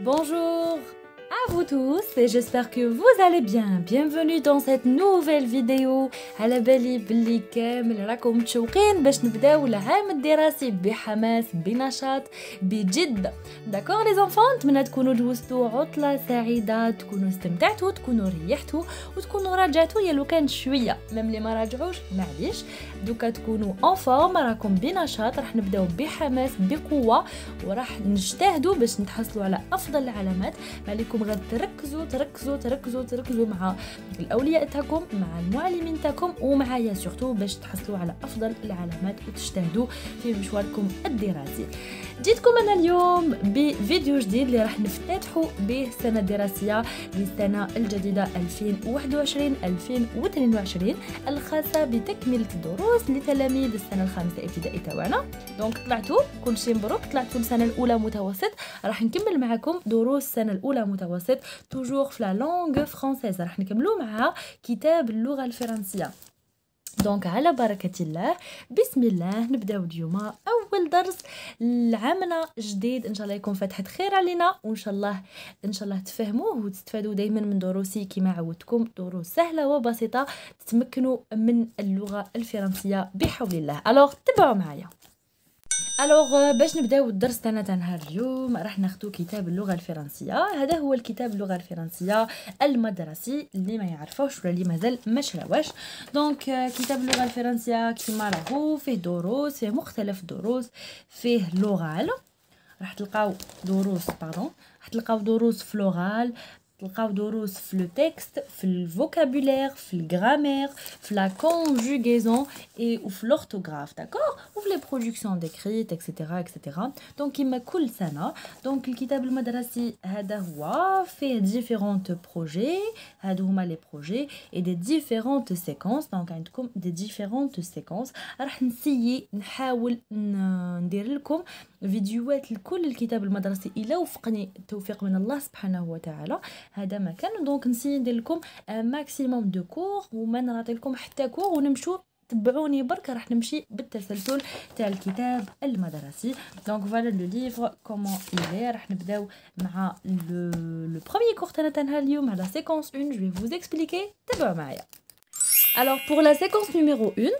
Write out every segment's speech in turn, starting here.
Bonjour à vous tous et j'espère que vous allez bien. Bienvenue dans cette nouvelle vidéo. على بالي بلي كامل راكم متشوقين باش نبداو العام الدراسي بحماس بنشاط بجد. داكور لي زونفون، نتمنى تكونوا دوزتوا عطلة سعيدة، تكونوا استمتعتوا، تكونوا ريحتوا وتكونوا راجعتوا يا لو كان شوية. ميم اللي ما راجعوش معليش، دوكا تكونوا اون فورم، راكم بنشاط، راح نبداو بحماس بقوة وراح نجتهدوا باش نتحصلوا على افضل العلامات. ما عليكم غير تركزوا تركزوا تركزوا تركزوا مع الاولياء تاعكم، مع المعلمين تاعكم ومعايا سورتو باش تحصلوا على افضل العلامات وتجتهدوا في مشواركم الدراسي. جيتكم انا اليوم بفيديو جديد اللي راح نفتتحوا به السنه الدراسيه للسنه الجديده 2021 2022 الخاصه بتكمله الدروس لتلاميذ السنه الخامسه ابتدائي تاعنا. دونك طلعتوا كلشي مبروك، طلعتوا السنه الاولى متوسط. راح نكمل معكم دروس السنه الاولى متوسط توجور في لا لونغ فرونسيز. راح نكملوا مع كتاب اللغه الفرنسيه. دونك على بركة الله، بسم الله نبداو اليوم اول درس لعامنا جديد. ان شاء الله يكون فتحة خير علينا، وان شاء الله تفهموه وتستفادوا دائما من دروسي كما عودتكم، دروس سهلة وبسيطة تتمكنوا من اللغة الفرنسية بحول الله. الوغ تبعوا معايا. باش نبداو الدرس تاعنا تاع نهار اليوم راح ناخذوا كتاب اللغه الفرنسيه. هذا هو الكتاب اللغه الفرنسيه المدرسي اللي ما يعرفوش ولا اللي مازال ما شراوش. دونك كتاب اللغه الفرنسيه كيما راهو فيه دروس، فيه مختلف دروس، فيه لغال، راح تلقاو دروس فلوغال، تلقاو دروس في لو تكست، في الفوكابولير، في الجرامير، في لا كونجوغيزون اي وفي لورتوغراف، داكور، وفي لي برودكسيون ديكريت اكسيتيرا اكسيتيرا. دونك كيما كل سنه. دونك الكتاب المدرسي هذا هو فيه ديفيرونت بروجي، هادو هما لي بروجي اي دي ديفيرونت سيكونس. دونك عندكم دي ديفيرونت سيكونس. راح نحاول ندير لكم فيديوهات لكل الكتاب المدرسي الى وفقني التوفيق من الله سبحانه وتعالى. هذا ما كان. دونك نسي ندير لكم ماكسيموم دو كور وما نعطي لكم حتى كور، ونمشوا تبعوني برك، راح نمشي بالتسلسل تاع الكتاب المدرسي. دونك فوالا لو ليفر كومون ايلي. راح نبداو مع لو بروميير كور تاعنا نهار اليوم على سيكونس 1. جو في فوز اكسبليكي، تبعوا معايا. Alors pour la séquence numéro 1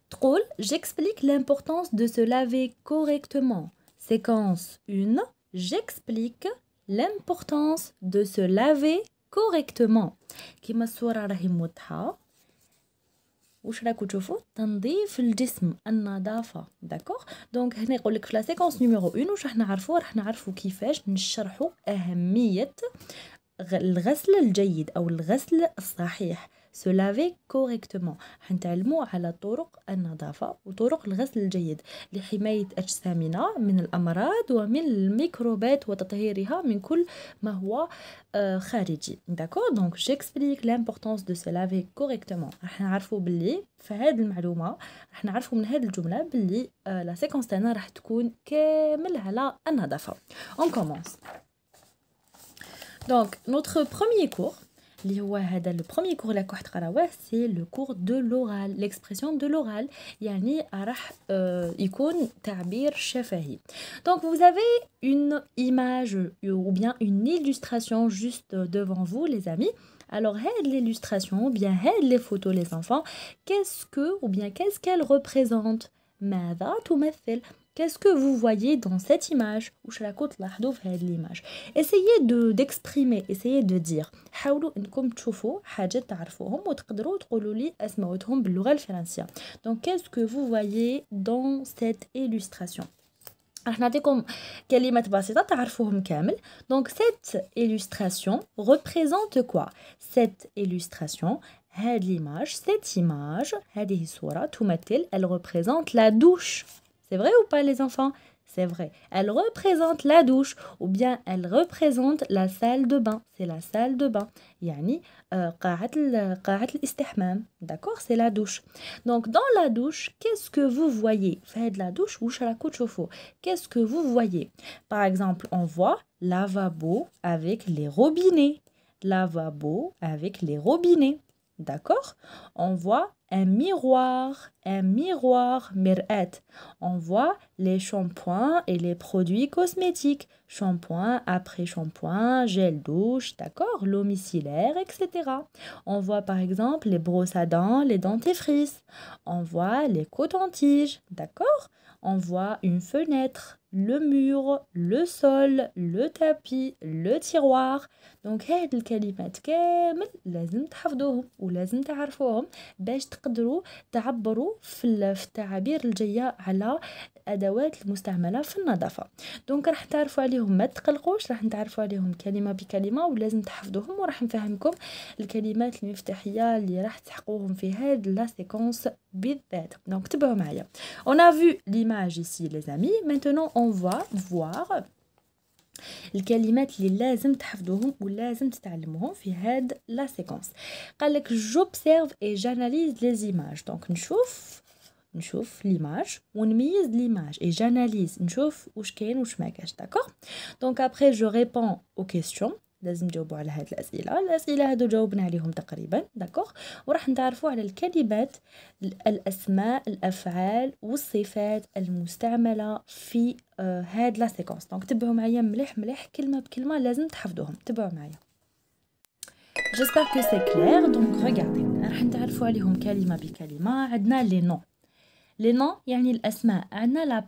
تقول j'explique l'importance de se laver correctement. Séquence 1, j'explique l'importance de se laver correctement. كيما الصورة راهي موضحة، واش راكو تشوفوا؟ تنظيف الجسم، النظافة، داكوغ. دونك هنا يقول لك في لا سيكونس نيميرو 1 واش راح نعرفوا كيفاش نشرحوا أهمية الغسل الجيد أو الغسل الصحيح. se laver correctement. حنتعلموا على طرق النظافة وطرق الغسل الجيد لحماية أجسامنا من الأمراض ومن الميكروبات وتطهيرها من كل ما هو خارجي. داكور. دونك j'explique l'importance de se laver correctement. راح نعرفوا باللي في هذه المعلومة، راح نعرفوا من هذه الجملة باللي لا سيكونس تاعنا راح تكون كامل على النظافة. On commence. Donc notre premier cours اللي هو هذا لو بروميير كور اللي راح تقراوه سي لو كور دو لورال، ليكسبرسيون دو لورال، يعني راح يكون تعبير شفهي. دونك vous avez une image ou bien une illustration juste devant vous les amis. Alors هاد l'illustration ou bien هاد les photos les enfants, qu'est-ce qu'elle représente؟ ماذا تمثل؟ Qu'est-ce que vous voyez dans cette image؟ واش راكو تلاحظوا في هذه الإيماج؟ essayez d'exprimer، essayez de dire. حاولوا انكم تشوفوا حاجات تعرفوهم وتقدروا تقولوا لي اسماءهم باللغة الفرنسية. Donc qu'est-ce que vous voyez dans cette illustration؟ راح نعطيكم كلمات بسيطة تعرفوهم كامل. Donc cette illustration représente quoi؟ Cette illustration، هاد l'image، cette image، هذه الصورة تمثل، elle représente la douche. C'est vrai ou pas les enfants? C'est vrai. Elle représente la douche ou bien elle représente la salle de bain. C'est la salle de bain. يعني قاعة الاستحمام. D'accord? C'est la douche. Donc dans la douche, qu'est-ce que vous voyez? في هاد la douche واش راكو تشوفوا؟ Qu'est-ce que vous voyez? Par exemple, on voit lavabo avec les robinets. Lavabo avec les robinets. D'accord? On voit un miroir, مرآة. On voit les shampoings et les produits cosmétiques. Shampoing après shampoing, gel douche, d'accord, l'eau micellaire, etc. On voit par exemple les brosses à dents, les dentifrices. On voit les cotons-tiges, d'accord. On voit une fenêtre, le mur, le sol, le tapis, le tiroir. دونك هاد الكلمات كامل لازم تحفظوهم ولازم تعرفوهم باش تقدروا تعبروا في التعابير الجايه على ادوات المستعمله في النظافه. دونك راح تعرفوا عليهم، ما تقلقوش، راح نتعرفوا عليهم كلمه بكلمه ولازم تحفظوهم، وراح نفهمكم الكلمات المفتاحيه اللي راح تحققوهم في هاد لا سيكونس بالذات. دونك تبعوا معايا. On a vu l'image ici les amis. Maintenant on va voir الكلمات اللي لازم تحفظوهم ولازم تتعلموهم في هاد لا سيكونس. قال لك j'observe et j'analyse les images. دونك نشوف ليماج ونميز ليماج et j'analyse نشوف واش كاين واش ما كاش، داكوغ. دونك après je réponds aux questions. لازم تجاوبوا على هاد الاسئله هادو جاوبنا عليهم تقريبا، داكوغ. وراح نتعرفوا على الكلمات، الاسماء، الافعال والصفات المستعمله في هاد لا سيكونس. دونك تبعوا معايا مليح كلمه بكلمه لازم تحفظوهم. تبعوا معايا. j'espère que c'est clair. donc regardez راح نتعرفوا عليهم كلمه بكلمه. عندنا les noms يعني الاسماء. عندنا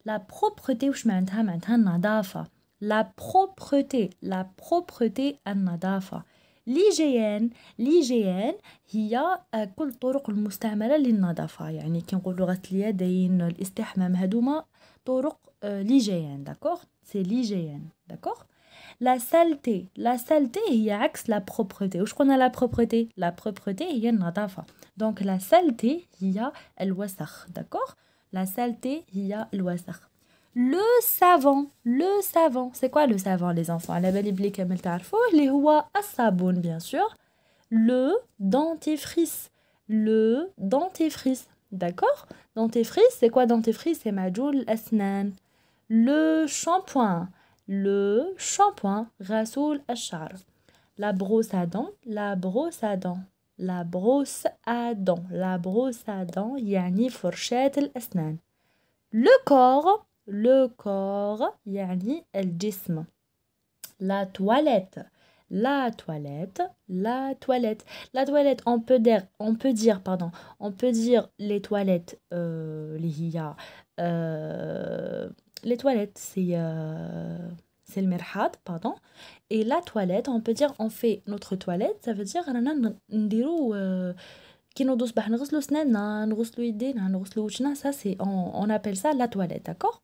la propreté واش معناتها النظافه. la propreté النظافة. l'hygiène هي كل الطرق المستعملة للنظافة، يعني كي نقولوا غسل اليدين، الاستحمام، هادوما طرق l'hygiène، d'accord. c'est l'hygiène، d'accord. la saleté هي عكس la propreté. واش قلنا la propreté هي النظافة. donc la saleté هي الوسخ، d'accord. la saleté هي الوسخ. Le savon, c'est quoi le savon les enfants؟ على بالي بلي كامل تعرفوه، اللي هو الصابون bien sûr. le dentifrice, d'accord. dentifrice c'est quoi dentifrice؟ c'est معجون الأسنان. le shampoing غسول الشعر. la brosse à dents يعني فرشاة الأسنان. le corps يعني الجسم. la toilette on peut dire les toilettes اللي هي les toilettes c'est le مرحاض pardon. et la toilette on peut dire on fait notre toilette, ça veut dire رانا نديرو كي نوضو صباح نغسلو سناننا، نغسلو يدينا، نغسلو وجهنا، ça c'est on appelle ça la toilette، d'accord.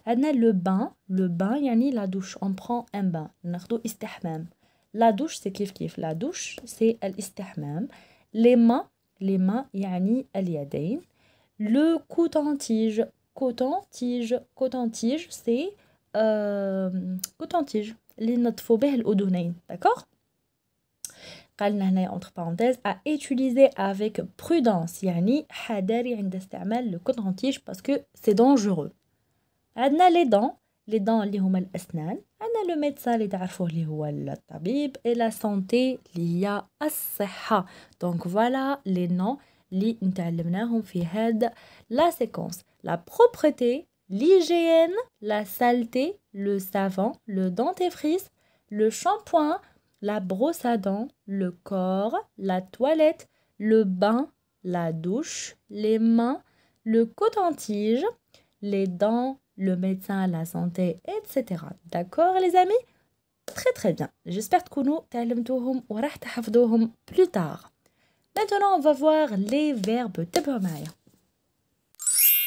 عندنا le bain يعني la douche. on prend un bain ناخدو استحمام. la douche c'est كيف la douche c'est الاستحمام. les mains يعني اليدين. le coton-tige c'est coton-tige اللي نطفو به الأذنين، d'accord. قالنا هنا entre parenthèses à utiliser avec prudence يعني حذاري عند استعمال le coton-tige parce que c'est dangereux. عندنا les dents اللي هما الأسنان. عندنا le médecin اللي تعرفوه اللي هو الطبيب. et la santé اللي هي الصحة. donc voilà les noms اللي نتعلمناهم في هاد la séquence. la propreté, l'hygiène, la saleté, le savon, le dentifrice, le shampoing, la brosse à dents, le corps, la toilette, le bain, la douche, les mains, le coton-tige, les dents, le médecin, la santé, etc. D'accord les amis? Très bien. J'espère تكونوا تعلمتوهم وراح تحفظوهم plus tard. Maintenant on va voir les verbes. تبعوا معايا.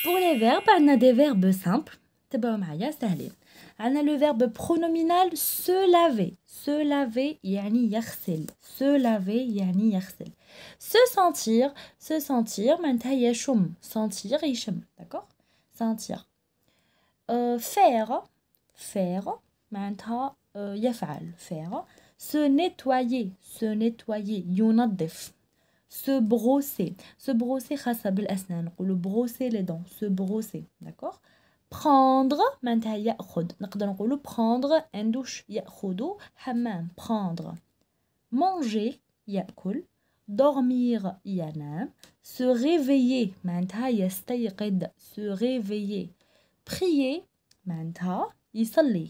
Pour les verbes, on a des verbes simples. تبعوا معايا سهلين. عندنا le verbe pronominal se laver يعني يغسل. se laver يعني يغسل. se sentir معناتها يشم. sentir يشم، d'accord. sentir. faire معناتها يفعل. faire. se nettoyer ينظف. se brosser خاصة بالأسنان، نقولوا brosser les dents. se brosser، d'accord. prendre معناتها يأخذ، نقدر نقولوا prendre un douche يأخذ حمام. prendre. manger يأكل. dormir ينام se réveiller معناتها يستيقظ se réveiller prier معناتها يصلي.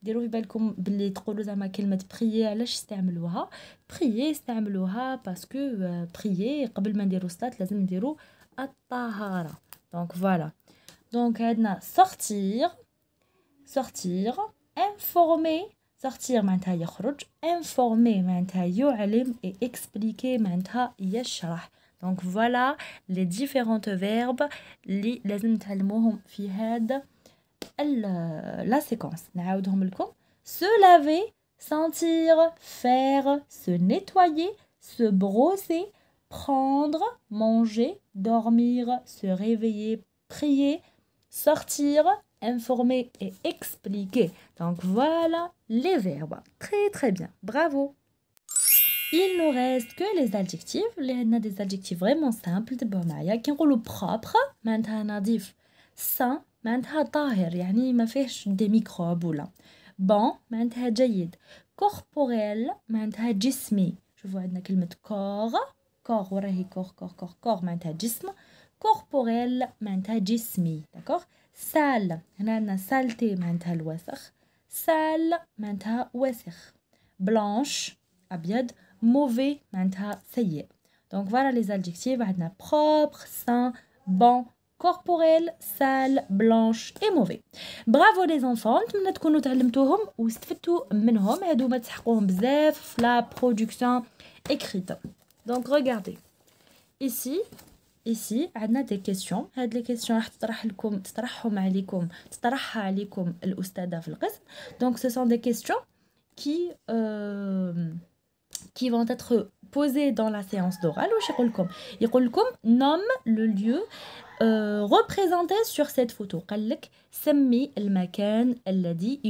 ديروا في بالكم باللي تقولوا زعما كلمه prier علاش استعملوها. prier استعملوها باسكو prier قبل ما نديروا صلاه لازم نديروا الطهاره. دونك فوالا. دونك عندنا sortir informer sortir معناتها يخرج informer معناتها يعلم et expliquer معناتها يشرح. دونك فوالا les différentes verbes اللي لازم نتعلموهم في هذا la séquence. نعاودهم لكم. se laver, sentir, faire, se nettoyer, se brosser, prendre, manger, dormir, se réveiller, prier, sortir, informer et expliquer. Donc voilà les verbes. Très très bien. Bravo. Il ne reste que les adjectifs. On a des adjectifs vraiment simples. Qui نقولوا propre معناتها نظيف. sain معناتها طاهر يعني ما فيهش دي ميكروب ولا. bon معناتها جيد. corporel معناتها جسمي. شوفوا عندنا كلمة corps وراهي corps معناتها جسم. corporel معناتها جسمي. d'accord. sale هنا عندنا saleté معناتها الوسخ. sale معناتها وسخ. blanche أبيض. mauvais معناتها سيء. donc voilà les adjectifs. عندنا propre, sain, bon, corporel, sale, blanche et mauvais. bravo les enfants. نتمنى تكونوا تعلمتوهم واستفدتوا منهم. هادو ما تسحقوهم بزاف في la production écrite. donc regardez ici عندنا des questions. هاد les questions راح تطرحها عليكم الأستاذة في القسم. donc ce sont des questions qui vont être posées dans la séance d'oral. يقول لكم nomme le lieu représenté sur cette photo. قال لك سمي المكان الذي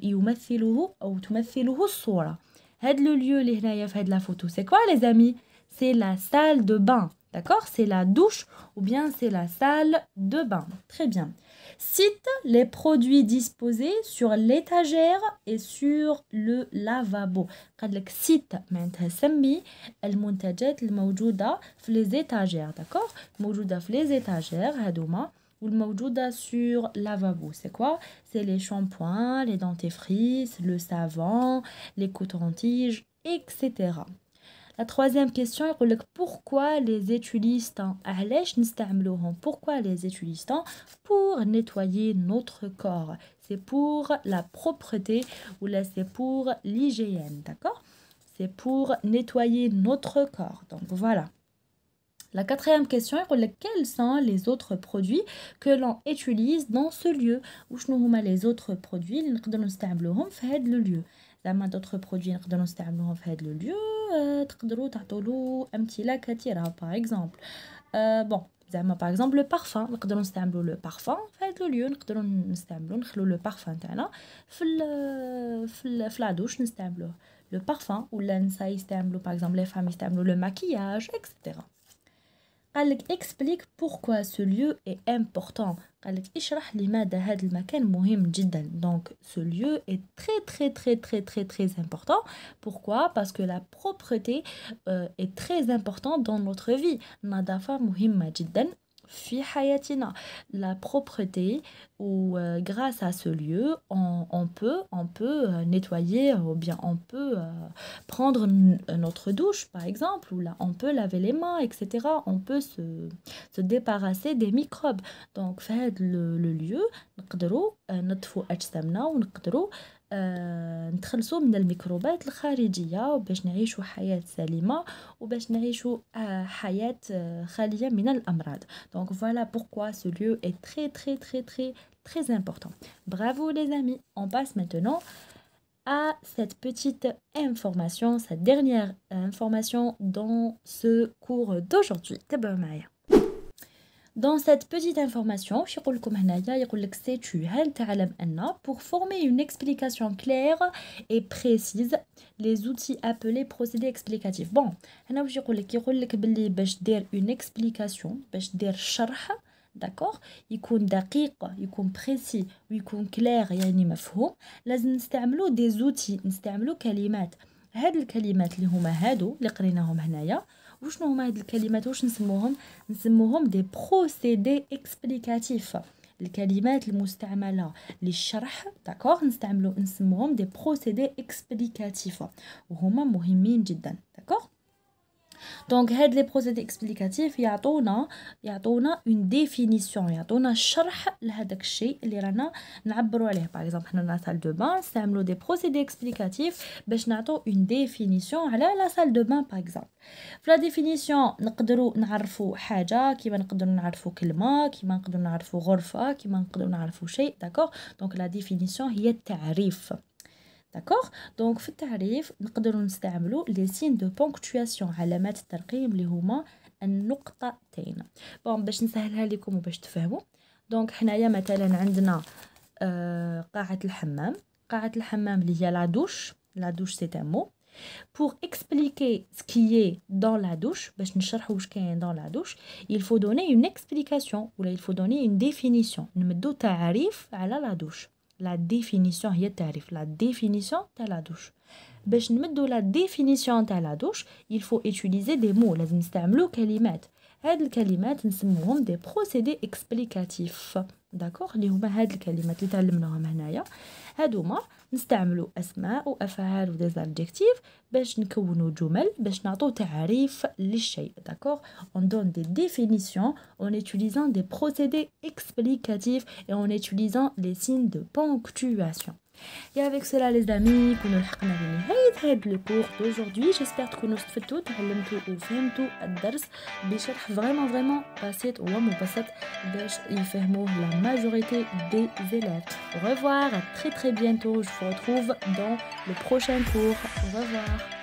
يمثله أو تمثله الصورة. هاد le lieu اللي هنايا في هاد la photo c'est quoi les amis? c'est la salle de bain. d'accord. c'est la douche ou bien c'est la salle de bain. très bien. cite les produits disposés sur l'étagère et sur le lavabo. قال لك cite معناتها سمي المنتجات الموجودة في les étagères. d'accord. موجودة في les étagères هادوما والموجودة sur lavabo. c'est quoi? c'est les shampoings, les dentifrices, le savon, les cotons-tiges, etc. La troisième question, يقول لك pourquoi les utilisent علاش نستعملوهم. pourquoi les utilisent pour nettoyer notre corps. c'est pour la propreté ou là c'est pour l'hygiène. d'accord. c'est pour nettoyer notre corps. donc voilà. La quatrième question, يقول لك quels sont les autres produits que l'on utilise dans ce lieu. وشنو هما les autres produits اللي نقدروا نستعملوهم في هذا le lieu. زعما d'autres produits نقدروا نستعملوهم في هذا le lieu. تقدروا تعطولو أمثلة كثيرة. par exemple bon زعما par exemple le parfum. نقدروا نستعملوا le parfum في هذا le lieu. نقدروا نخلو le parfum تاعنا في la douche نستعملوه le parfum. ولا النساء يستعملوا par exemple les femmes يستعملوا le maquillage etc. قال لك explique pourquoi ce lieu est important. قال لك اشرح لماذا هذا المكان مهم جدا. donc ce lieu est très important. pourquoi? parce que la propreté est très importante dans notre vie. النظافة مهمة جدا في حياتنا. la propreté ou grâce à ce lieu on peut nettoyer ou bien on peut prendre notre douche par exemple ou là on peut laver les mains etc. on peut se débarrasser des microbes. donc في هذا le lieu نقدروا نطفوا أجسامنا ونقدروا نتخلصوا من الميكروبات الخارجية باش نعيشوا حياة سليمة وباش نعيشوا حياة خالية من الأمراض. donc voilà pourquoi ce lieu est très important. bravo les amis. on passe maintenant à cette petite information, cette dernière information dans ce cours d'aujourd'hui. تابعوا معايا. Dans cette petite information, هل تعلم أن pour former une explication claire et précise, les outils appelés procédés explicatifs. bon هنا واش يقول لك باللي باش دير une explication باش دير شرح d'accord يكون دقيق يكون précis ويكون clair يعني مفهوم لازم نستعملوا des outils نستعملوا كلمات. هاد الكلمات اللي هما هادو اللي قريناهم هنايا وشنو هما هاد الكلمات واش نسموهم دي بروسيدي اكسبليكاتيف. الكلمات المستعمله للشرح داكوغ نسموهم دي بروسيدي اكسبليكاتيف وهما مهمين جدا داكوغ. دونك هاد لي بروسيدي اكسبليكاتيف يعطونا اون ديفينيسيون، يعطونا شرح لهداك الشيء اللي رانا نعبروا عليه. باغ اكزومبل حنا لا سال دو بان نستعملوا دي بروسيدي اكسبليكاتيف باش نعطوا اون ديفينيسيون على لا سال دو بان. باغ اكزومبل في لا ديفينيسيون نقدروا نعرفوا حاجه، كيما نقدروا نعرفوا كلمه، كيما نقدروا نعرفوا غرفه، كيما نقدروا نعرفوا شيء داكوغ. دونك لا ديفينيسيون هي التعريف داكوغ. دونك في التعريف نقدروا نستعملوا لي سين دو بونكتواسيون، علامات الترقيم اللي هما النقطتين. بون باش نسهلها لكم وباش تفهموا، دونك حنايا مثلا عندنا قاعه الحمام. قاعه الحمام اللي هي لا دوش سي ان مو. pour expliquer ce qui est dans la douche باش نشرحوا واش كاين dans la douche il faut donner une explication ولا il faut donner une définition. نمدو تعريف على لا دوش. لا ديفينيسيون هي التعريف، لا ديفينيسيون تاع لا دوش. باش نمدو لا ديفينيسيون تاع لا دوش il faut utiliser des mots، لازم نستعملو كلمات. هاد الكلمات نسموهم دي بروسيدي اكسبليكاتيف داكوغ، اللي هما هاد الكلمات اللي تعلمناهم هنايا. هادوما نستعملو اسماء وافعال ودي زادجيكتيف باش نكونوا جمل باش نعطو تعريف للشيء داكوغ. on donne des définitions en utilisant des procédés explicatifs et en utilisant les signes de ponctuation. Et avec cela les amis كنا لحقنا لنهاية هذا الكور d'aujourd'hui. j'espère تكونوا استفدتوا تعلمتوا وفهمتوا الدرس بشرح vraiment بسيط ومبسط باش يفهموه la majorité des élèves. Au revoir, à très bientôt. Je vous retrouve dans le prochain cours. Au revoir.